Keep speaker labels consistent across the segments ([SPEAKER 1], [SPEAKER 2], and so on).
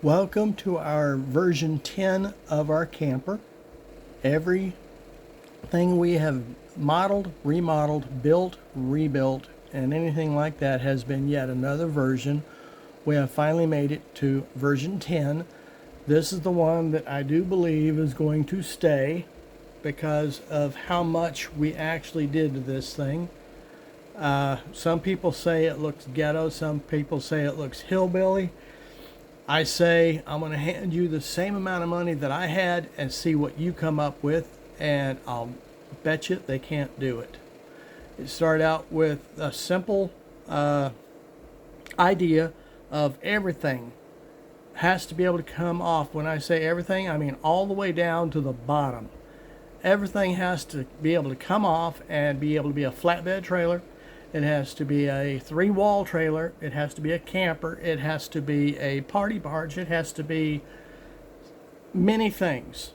[SPEAKER 1] Welcome to our version 10 of our camper. Everything we have modeled, remodeled, built, rebuilt, and anything like that has been yet another version. We have finally made it to version 10. This is the one that I do believe is going to stay because of how much we actually did to this thing. Some people say it looks ghetto, some people say it looks hillbilly. I say I'm going to hand you the same amount of money that I had and see what you come up with, and I'll bet you they can't do it. It started out with a simple idea of everything has to be able to come off. When I say everything, I mean all the way down to the bottom. Everything has to be able to come off and be able to be a flatbed trailer. It has to be a 3-wall trailer. It has to be a camper. It has to be a party barge. It has to be many things.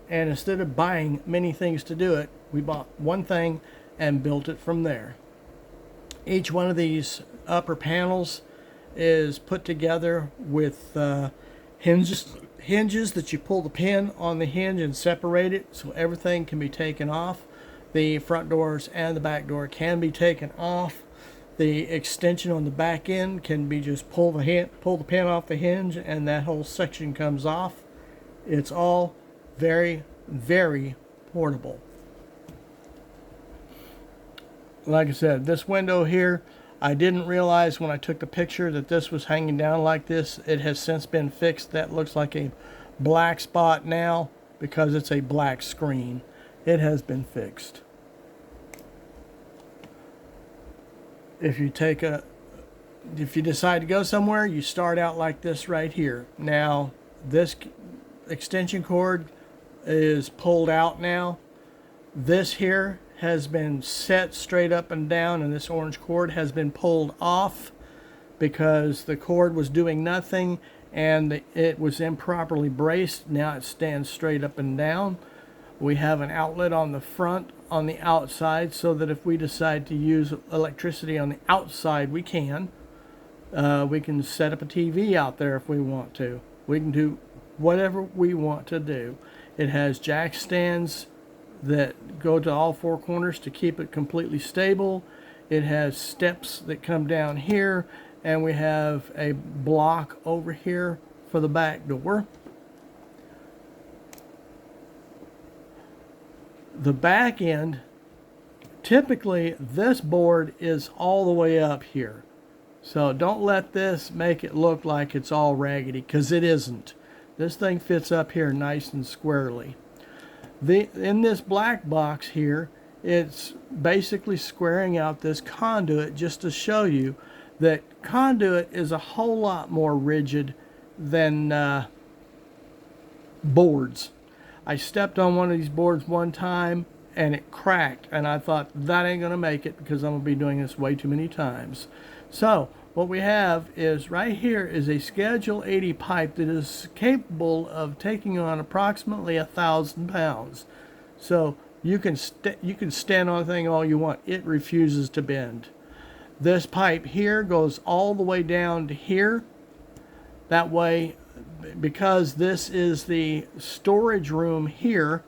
[SPEAKER 1] And instead of buying many things to do it, we bought one thing and built it from there. Each one of these upper panels is put together with hinges that you pull the pin on the hinge and separate it so everything can be taken off. The front doors and the back door can be taken off. The extension on the back end can be just pull the pin off the hinge and that whole section comes off. It's all very, very portable. Like I said, this window here, I didn't realize when I took the picture that this was hanging down like this. It has since been fixed. That looks like a black spot now because it's a black screen. It has been fixed. If you decide to go somewhere, you start out like this right here. Now, this extension cord is pulled out now. This here has been set straight up and down, and this orange cord has been pulled off because the cord was doing nothing and it was improperly braced. Now it stands straight up and down. We have an outlet on the front, on the outside, so that if we decide to use electricity on the outside, we can. We can set up a TV out there if we want to. We can do whatever we want to do. It has jack stands that go to all 4 corners to keep it completely stable. It has steps that come down here, and we have a block over here for the back door. The back end, typically this board is all the way up here. So don't let this make it look like it's all raggedy, because it isn't. This thing fits up here nice and squarely. In this black box here, it's basically squaring out this conduit just to show you that conduit is a whole lot more rigid than boards. I stepped on one of these boards one time and it cracked, and I thought that ain't gonna make it because I'm gonna be doing this way too many times. So what we have is right here is a Schedule 80 pipe that is capable of taking on approximately 1,000 pounds. So you can stand on the thing all you want. It refuses to bend. This pipe here goes all the way down to here. That way, because this is the storage room here,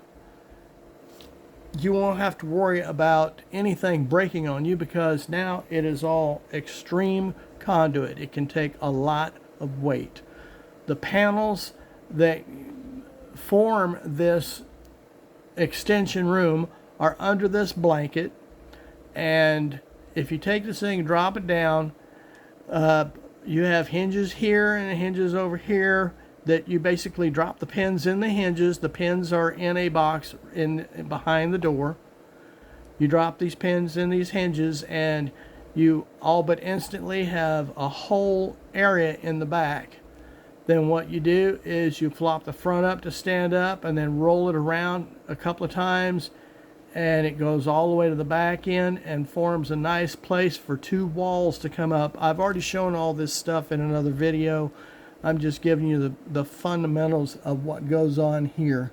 [SPEAKER 1] you won't have to worry about anything breaking on you because now it is all extreme conduit. It can take a lot of weight. The panels that form this extension room are under this blanket, and if you take this thing and drop it down, you have hinges here and hinges over here that you basically drop the pins in the hinges. The pins are in a box behind the door. You drop these pins in these hinges and you all but instantly have a whole area in the back. Then what you do is you flop the front up to stand up and then roll it around a couple of times, and it goes all the way to the back end and forms a nice place for 2 walls to come up. I've already shown all this stuff in another video. I'm just giving you the fundamentals of what goes on here.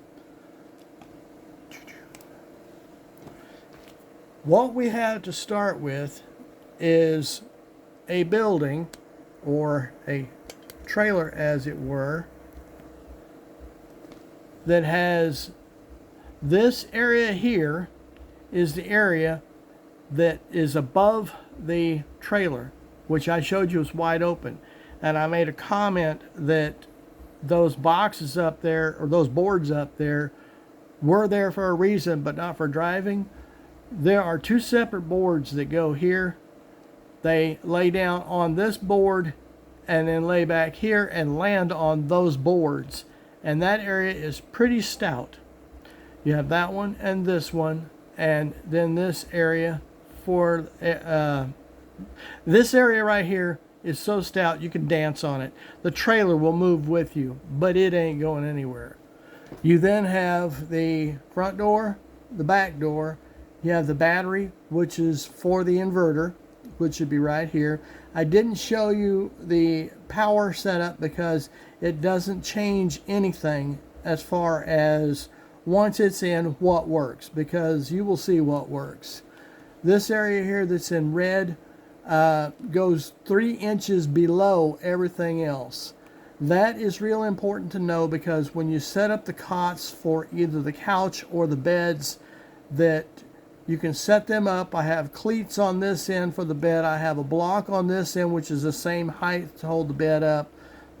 [SPEAKER 1] What we have to start with is a building, or a trailer as it were, that has this area here is the area that is above the trailer, which I showed you is wide open. And I made a comment that those boxes up there, or those boards up there, were there for a reason, but not for driving. There are two separate boards that go here. They lay down on this board and then lay back here and land on those boards. And that area is pretty stout. You have that one and this one, and then this area for this area right here is so stout you can dance on it. The trailer will move with you, but it ain't going anywhere. You then have the front door, the back door. You have the battery, which is for the inverter, which should be right here. I didn't show you the power setup because it doesn't change anything as far as once it's in what works, because you will see what works. This area here that's in red goes 3 inches below everything else. That is real important to know, because when you set up the cots for either the couch or the beds, that you can set them up. I have cleats on this end for the bed. I have a block on this end, which is the same height to hold the bed up.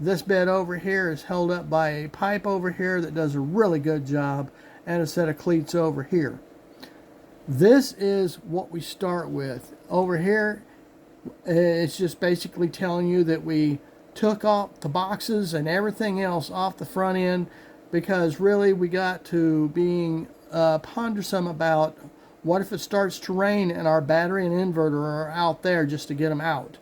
[SPEAKER 1] This bed over here is held up by a pipe over here that does a really good job, and a set of cleats over here. This is what we start with. Over here, it's just basically telling you that we took off the boxes and everything else off the front end, because really we got to being pondersome about what if it starts to rain and our battery and inverter are out there just to get them out.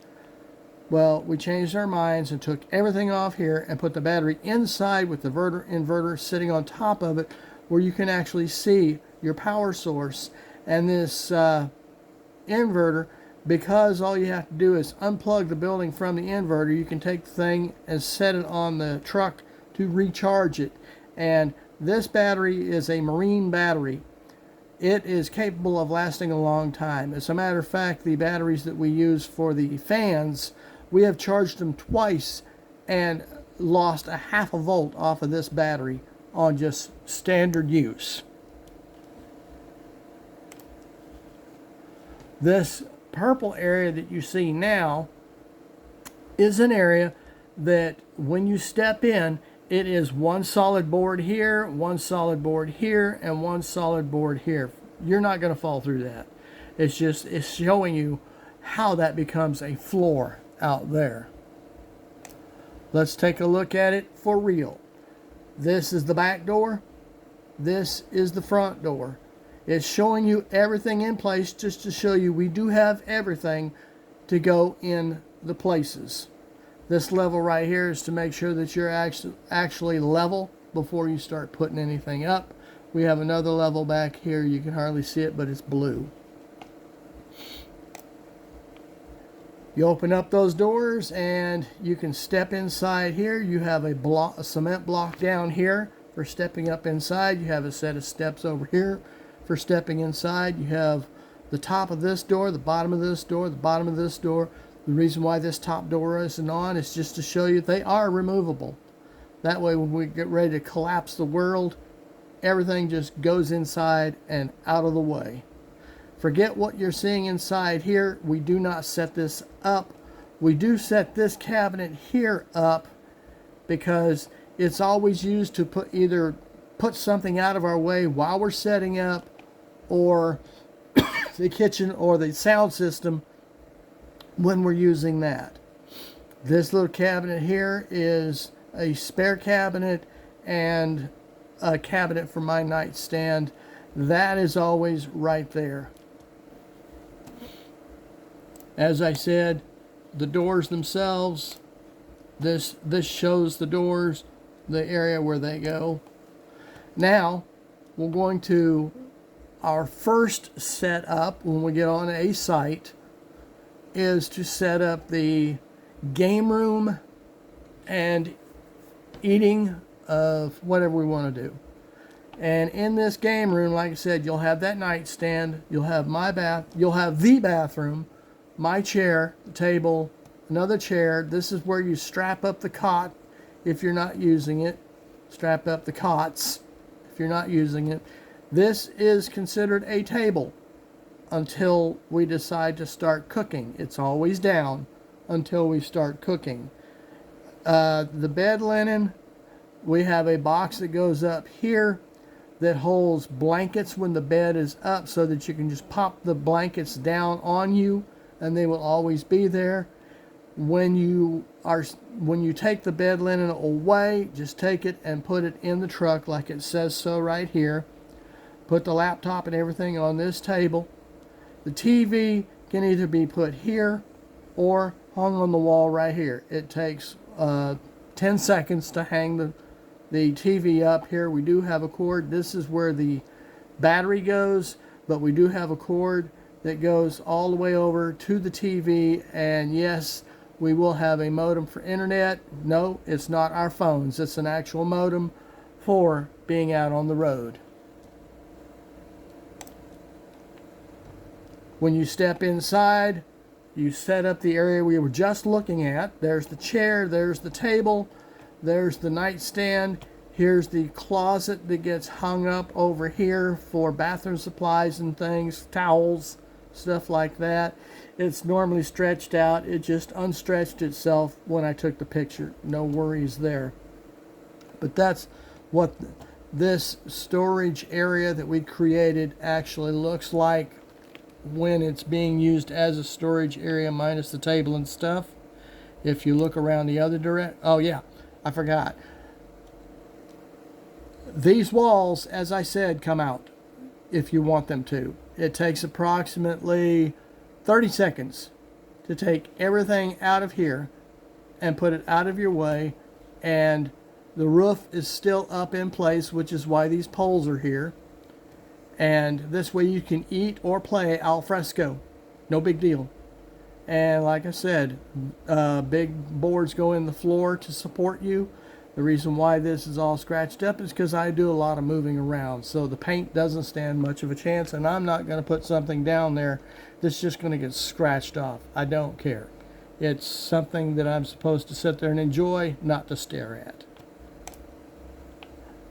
[SPEAKER 1] Well, we changed our minds and took everything off here and put the battery inside with the inverter sitting on top of it, where you can actually see your power source. And this inverter, because all you have to do is unplug the building from the inverter, you can take the thing and set it on the truck to recharge it. And this battery is a marine battery. It is capable of lasting a long time. As a matter of fact, the batteries that we use for the fans, we have charged them twice and lost a half a volt off of this battery on just standard use. This purple area that you see now is an area that when you step in, it is one solid board here, one solid board here, and one solid board here. You're not going to fall through that. It's showing you how that becomes a floor out there. Let's take a look at it for real. This is the back door. This is the front door. It's showing you everything in place just to show you we do have everything to go in the places. This level right here is to make sure that you're actually level before you start putting anything up. We have another level back here. You can hardly see it, but it's blue. You open up those doors and you can step inside here. You have a cement block down here for stepping up inside. You have a set of steps over here for stepping inside. You have the top of this door, the bottom of this door, the bottom of this door. The reason why this top door isn't on is just to show you they are removable. That way when we get ready to collapse the world, everything just goes inside and out of the way. Forget what you're seeing inside here. We do not set this up. We do set this cabinet here up because it's always used to either put something out of our way while we're setting up, or the kitchen or the sound system when we're using that. This little cabinet here is a spare cabinet and a cabinet for my nightstand. That is always right there. As I said, the doors themselves, this shows the doors, the area where they go. Now we're going to our first setup when we get on a site is to set up the game room and eating of whatever we want to do. And in this game room, like I said, you'll have that nightstand, you'll have you'll have the bathroom, my chair, the table, another chair. This is where you strap up the cot if you're not using it. Strap up the cots. if you're not using it. This is considered a table until we decide to start cooking. It's always down until we start cooking. The bed linen, we have a box that goes up here that holds blankets when the bed is up, so that you can just pop the blankets down on you and they will always be there. When you take the bed linen away, just take it and put it in the truck like it says so right here. Put the laptop and everything on this table. The TV can either be put here or hung on the wall right here. It takes 10 seconds to hang the TV up here. We do have a cord. This is where the battery goes, but we do have a cord that goes all the way over to the TV. And yes, we will have a modem for internet. No, it's not our phones. It's an actual modem for being out on the road. When you step inside, you set up the area we were just looking at. There's the chair, there's the table, there's the nightstand. Here's the closet that gets hung up over here for bathroom supplies and things, towels, stuff like that. It's normally stretched out. It just unstretched itself when I took the picture. No worries there. But that's what this storage area that we created actually looks like when it's being used as a storage area, minus the table and stuff. If you look around the other direction, oh yeah, I forgot. These walls, as I said, come out if you want them to. It takes approximately 30 seconds to take everything out of here and put it out of your way, and the roof is still up in place, which is why these poles are here. And this way you can eat or play al fresco. No big deal. And like I said, big boards go in the floor to support you. The reason why this is all scratched up is because I do a lot of moving around. So the paint doesn't stand much of a chance, and I'm not going to put something down there that's just going to get scratched off. I don't care. It's something that I'm supposed to sit there and enjoy, not to stare at.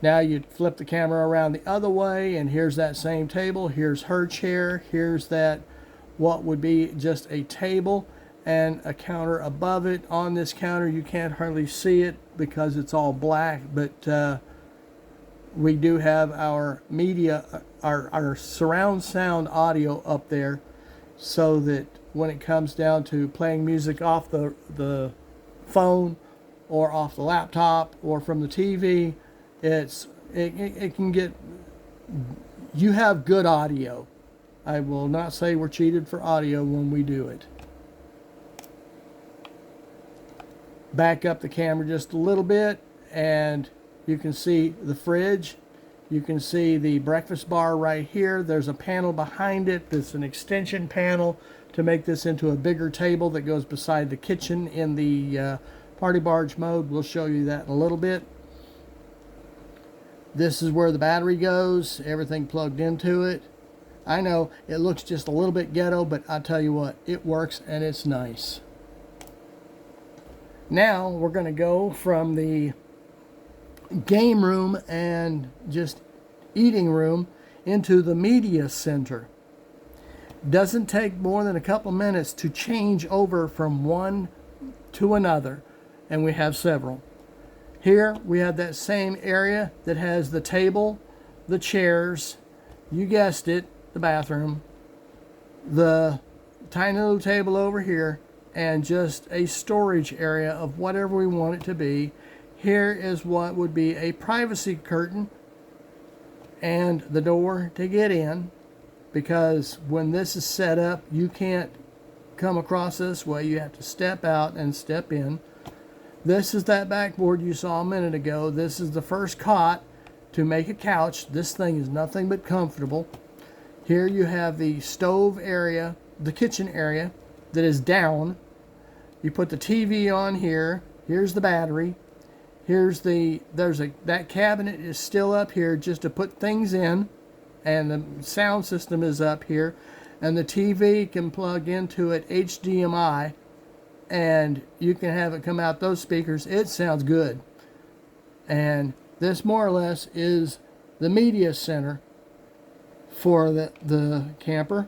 [SPEAKER 1] Now you flip the camera around the other way, and here's that same table. Here's her chair. Here's that, what would be just a table and a counter above it. On this counter, you can't hardly see it because it's all black, but we do have our media, our surround sound audio up there, so that when it comes down to playing music off the phone or off the laptop or from the TV, it can get, you have good audio. I will not say we're cheated for audio when we do it. Back up the camera just a little bit, and you can see the fridge. You can see the breakfast bar right here. There's a panel behind it that's an extension panel to make this into a bigger table that goes beside the kitchen in the party barge mode. We'll show you that in a little bit. This is where the battery goes, everything plugged into it. I know it looks just a little bit ghetto, but I tell you what, it works and it's nice. Now we're going to go from the game room and just eating room into the media center. Doesn't take more than a couple minutes to change over from one to another, and we have several. Here we have that same area that has the table, the chairs, you guessed it, the bathroom, the tiny little table over here, and just a storage area of whatever we want it to be. Here is what would be a privacy curtain and the door to get in, because when this is set up, you can't come across this way. You have to step out and step in. This is that backboard you saw a minute ago. This is the first cot to make a couch. This thing is nothing but comfortable. Here you have the stove area, the kitchen area that is down. You put the TV on here. Here's the battery. That cabinet is still up here just to put things in, and the sound system is up here, and the TV can plug into it HDMI, and you can have it come out those speakers. It sounds good. And this more or less is the media center for the camper.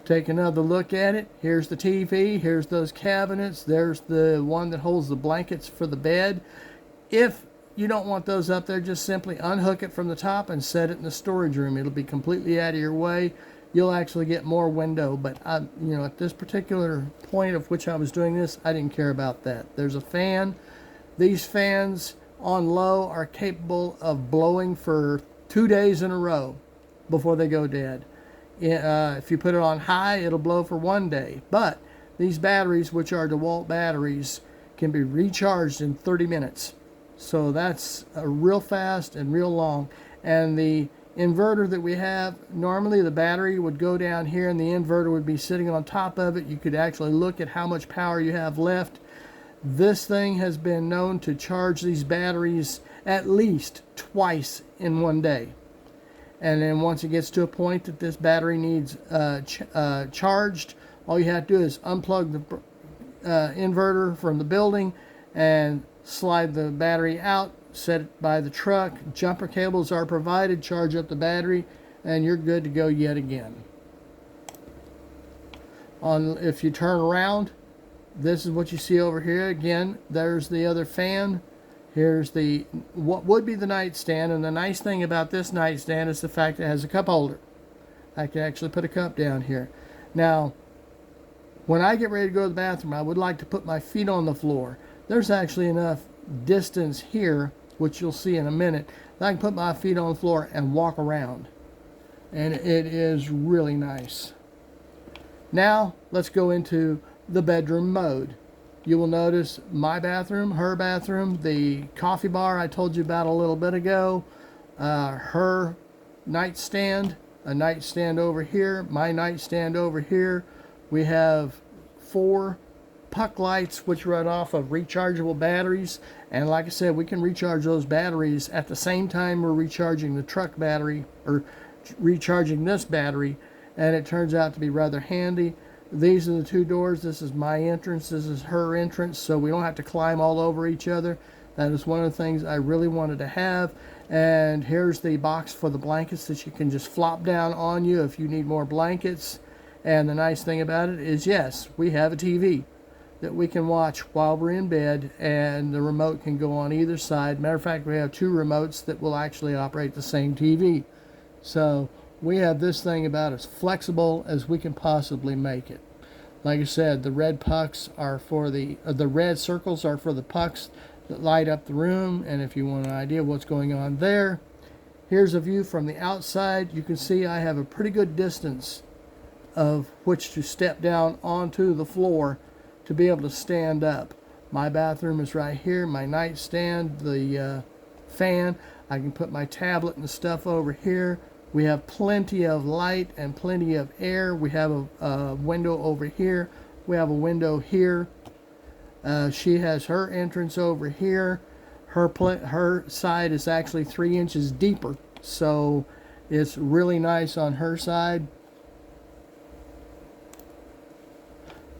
[SPEAKER 1] Take another look at it. Here's the TV. Here's those cabinets. There's the one that holds the blankets for the bed. If you don't want those up there, just simply unhook it from the top and set it in the storage room. It'll be completely out of your way. You'll actually get more window, but at this particular point of which I was doing this, I didn't care about that. There's a fan. These fans on low are capable of blowing for 2 days in a row before they go dead. If you put it on high, it'll blow for 1 day. But these batteries, which are DeWalt batteries, can be recharged in 30 minutes. So that's real fast and real long. And the inverter that we have, normally the battery would go down here and the inverter would be sitting on top of it. You could actually look at how much power you have left. This thing has been known to charge these batteries at least twice in 1 day. And then once it gets to a point that this battery needs charged, all you have to do is unplug the inverter from the building and slide the battery out, set it by the truck. Jumper cables are provided, charge up the battery, and you're good to go yet again. If you turn around, this is what you see over here. Again, there's the other fan. Here's what would be the nightstand, and the nice thing about this nightstand is the fact that it has a cup holder. I can actually put a cup down here. Now, when I get ready to go to the bathroom, I would like to put my feet on the floor. There's actually enough distance here, which you'll see in a minute, that I can put my feet on the floor and walk around. And it is really nice. Now, let's go into the bedroom mode. You will notice my bathroom, her bathroom, the coffee bar I told you about a little bit ago, her nightstand, a nightstand over here, my nightstand over here. We have 4 puck lights which run off of rechargeable batteries, and like I said, we can recharge those batteries at the same time we're recharging the truck battery or recharging this battery, and it turns out to be rather handy. These are the 2 doors. This is my entrance, this is her entrance, so we don't have to climb all over each other. That is one of the things I really wanted to have. And here's the box for the blankets that you can just flop down on you if you need more blankets. And the nice thing about it is, yes, we have a TV that we can watch while we're in bed, and the remote can go on either side. Matter of fact, we have 2 remotes that will actually operate the same TV. So we have this thing about as flexible as we can possibly make it. Like I said, the red pucks are for the red circles are for the pucks that light up the room. And if you want an idea what's going on there, here's a view from the outside. You can see I have a pretty good distance of which to step down onto the floor to be able to stand up. My bathroom is right here, my nightstand, the fan. I can put my tablet and stuff over here. We have plenty of light and plenty of air. We have a window over here. We have a window here. She has her entrance over here. Her side is actually 3 inches deeper, so it's really nice on her side.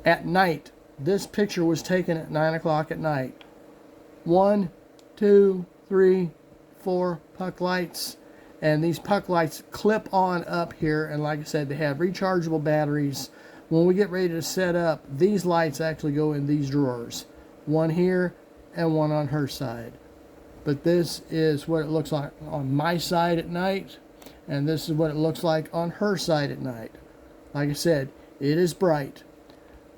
[SPEAKER 1] At night, this picture was taken at 9 o'clock at night. 1, 2, 3, 4 puck lights. And these puck lights clip on up here, and like I said, they have rechargeable batteries. When we get ready to set up, these lights actually go in these drawers. One here and one on her side. But this is what it looks like on my side at night, and this is what it looks like on her side at night. Like I said, it is bright.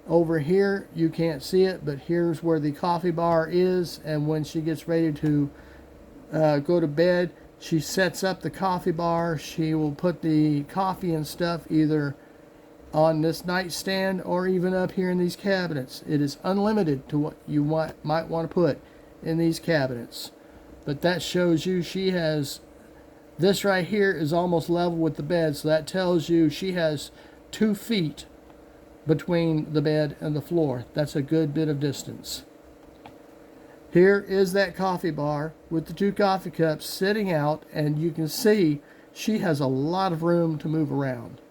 [SPEAKER 1] Over here, you can't see it, but here's where the coffee bar is, and when she gets ready to go to bed, she sets up the coffee bar. She will put the coffee and stuff either on this nightstand or even up here in these cabinets. It is unlimited to what you might want to put in these cabinets. But that shows you she has, this right here is almost level with the bed, so that tells you she has 2 feet between the bed and the floor. That's a good bit of distance. Here is that coffee bar with the 2 coffee cups sitting out, and you can see she has a lot of room to move around.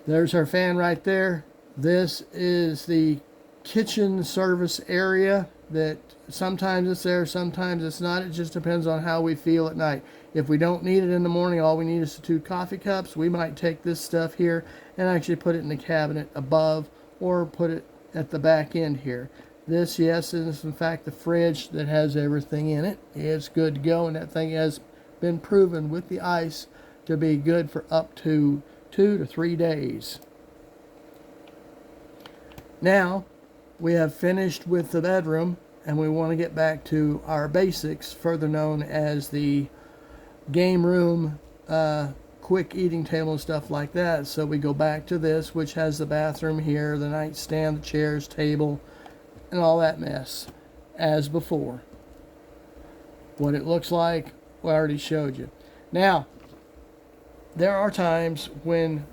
[SPEAKER 1] There's her fan right there. This is the kitchen service area. that sometimes it's there, sometimes it's not. It just depends on how we feel at night. If we don't need it in the morning, all we need is 2 coffee cups, we might take this stuff here and actually put it in the cabinet above or put it at the back end here. This, yes, is in fact the fridge that has everything in it. It's good to go, and that thing has been proven with the ice to be good for up to 2 to 3 days. Now, we have finished with the bedroom, and we want to get back to our basics, further known as the game room, quick eating table and stuff like that. So we go back to this, which has the bathroom here, the nightstand, the chairs, table, and all that mess as before. What it looks like, I already showed you. Now, there are times when,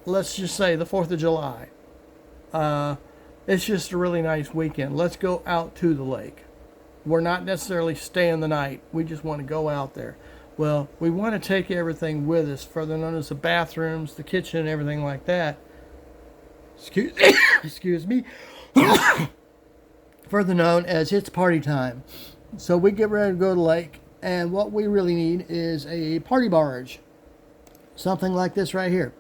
[SPEAKER 1] let's just say the 4th of July, it's just a really nice weekend. Let's go out to the lake. We're not necessarily staying the night. We just want to go out there. Well, we want to take everything with us, further known as the bathrooms, the kitchen, everything like that. Excuse me. Further known as it's party time. So we get ready to go to the lake, and what we really need is a party barge. Something like this right here,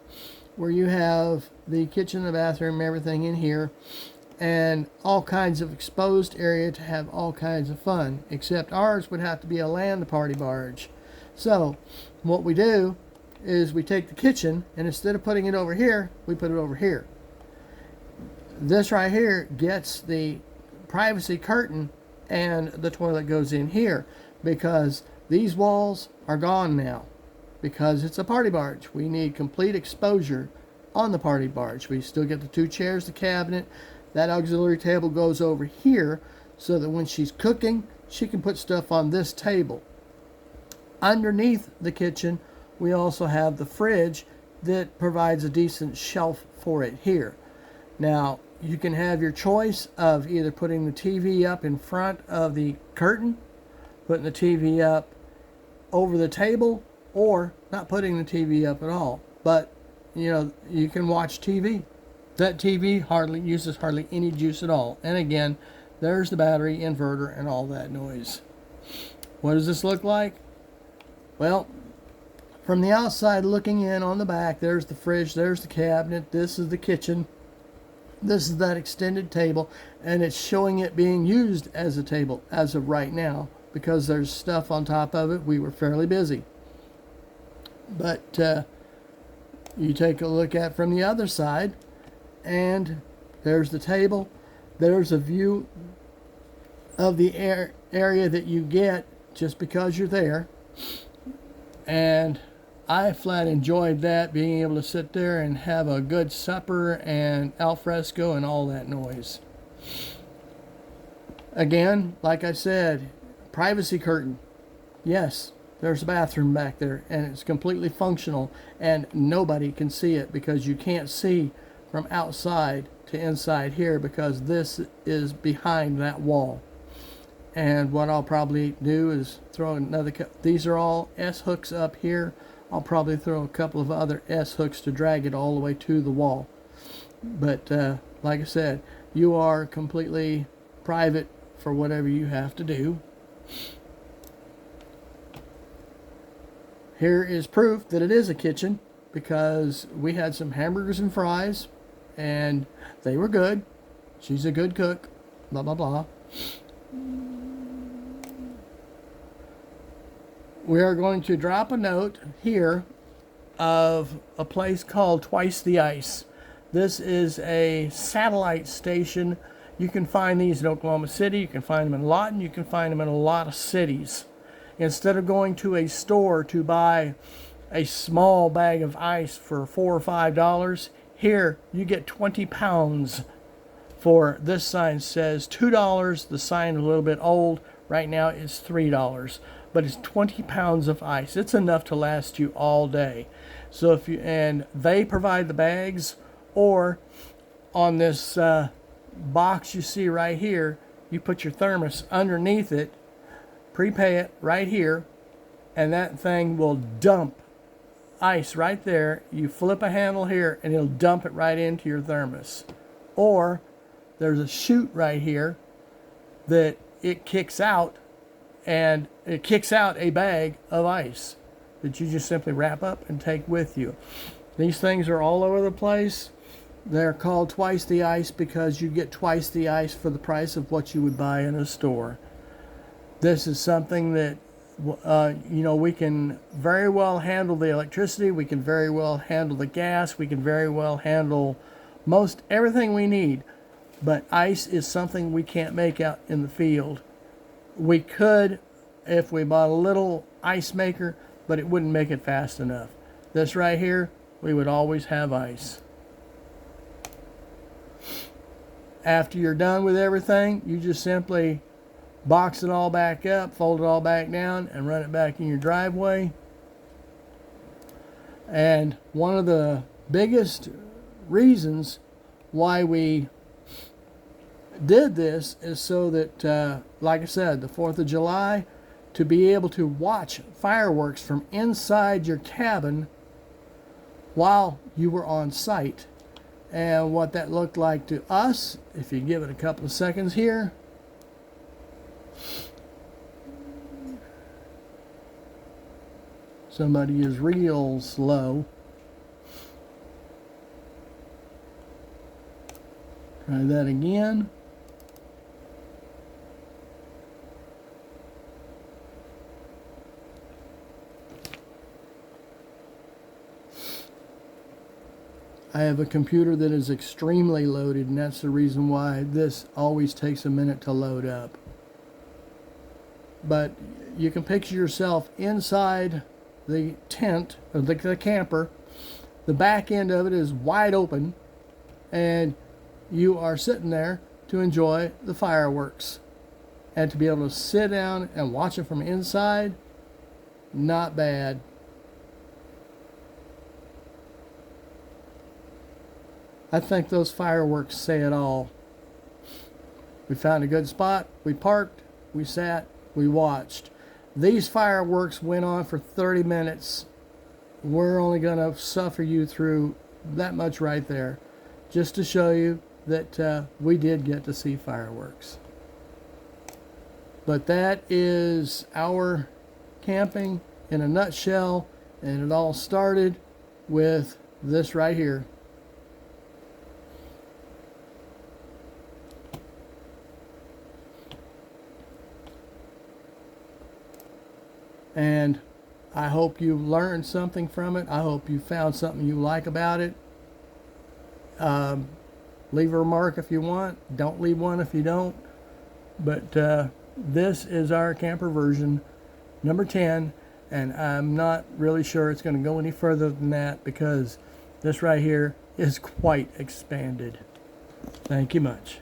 [SPEAKER 1] where you have the kitchen, the bathroom, everything in here, and all kinds of exposed area to have all kinds of fun, except ours would have to be a land party barge. So what we do is we take the kitchen, and instead of putting it over here, we put it over here. This right here gets the privacy curtain, and the toilet goes in here, because these walls are gone now. Because it's a party barge, we need complete exposure on the party barge. We still get the 2 chairs, the cabinet. That auxiliary table goes over here so that when she's cooking, she can put stuff on this table. Underneath the kitchen, we also have the fridge that provides a decent shelf for it here. Now, you can have your choice of either putting the TV up in front of the curtain, putting the TV up over the table, or not putting the TV up at all. But, you know, you can watch TV. That TV uses hardly any juice at all. And again, there's the battery, inverter, and all that noise. What does this look like? Well, from the outside looking in on the back, there's the fridge, there's the cabinet, this is the kitchen, this is that extended table, and it's showing it being used as a table as of right now, because there's stuff on top of it. We were fairly busy. But you take a look at from the other side, and there's the table. There's a view of the area that you get just because you're there. And I flat enjoyed that, being able to sit there and have a good supper and al fresco and all that noise. Again, like I said, privacy curtain. Yes, there's a bathroom back there, and it's completely functional, and nobody can see it because you can't see from outside to inside here, because this is behind that wall. And what I'll probably do is throw another these are all S hooks up here. I'll probably throw a couple of other S hooks to drag it all the way to the wall. But like I said, you are completely private for whatever you have to do. Here is proof that it is a kitchen, because we had some hamburgers and fries, and they were good. She's a good cook, blah, blah, blah. We are going to drop a note here of a place called Twice the Ice. This is a satellite station. You can find these in Oklahoma City, you can find them in Lawton, you can find them in a lot of cities. Instead of going to a store to buy a small bag of ice for $4 or $5, here you get 20 pounds for, this sign says $2. The sign is a little bit old. Right now it's $3. But it's 20 pounds of ice. It's enough to last you all day. So if you, and they provide the bags, or on this box you see right here, you put your thermos underneath it, prepay it right here, and that thing will dump ice right there. You flip a handle here and it'll dump it right into your thermos. Or there's a chute right here that it kicks out, and it kicks out a bag of ice that you just simply wrap up and take with you. These things are all over the place. They're called twice the ice because you get twice the ice for the price of what you would buy in a store. This is something that we can very well handle the electricity, we can very well handle the gas, we can very well handle most everything we need. But ice is something we can't make out in the field. We could if we bought a little ice maker, but it wouldn't make it fast enough. This right here, we would always have ice. After you're done with everything, you just simply box it all back up, fold it all back down, and run it back in your driveway. And one of the biggest reasons why we did this is so that, like I said, the 4th of July, to be able to watch fireworks from inside your cabin while you were on site. And what that looked like to us, if you give it a couple of seconds here. Somebody is real slow. Try that again. I have a computer that is extremely loaded, and that's the reason why this always takes a minute to load up. But you can picture yourself inside the tent, or the camper. The back end of it is wide open, and you are sitting there to enjoy the fireworks. And to be able to sit down and watch it from inside, not bad. I think those fireworks say it all. We found a good spot, we parked, we sat, we watched. These fireworks went on for 30 minutes. We're only going to suffer you through that much right there, just to show you that we did get to see fireworks. But that is our camping in a nutshell, and it all started with this right here. And I hope you learned something from it. I hope you found something you like about it. Leave a remark if you want. Don't leave one if you don't. But this is our camper version, number 10. And I'm not really sure it's going to go any further than that because this right here is quite expanded. Thank you much.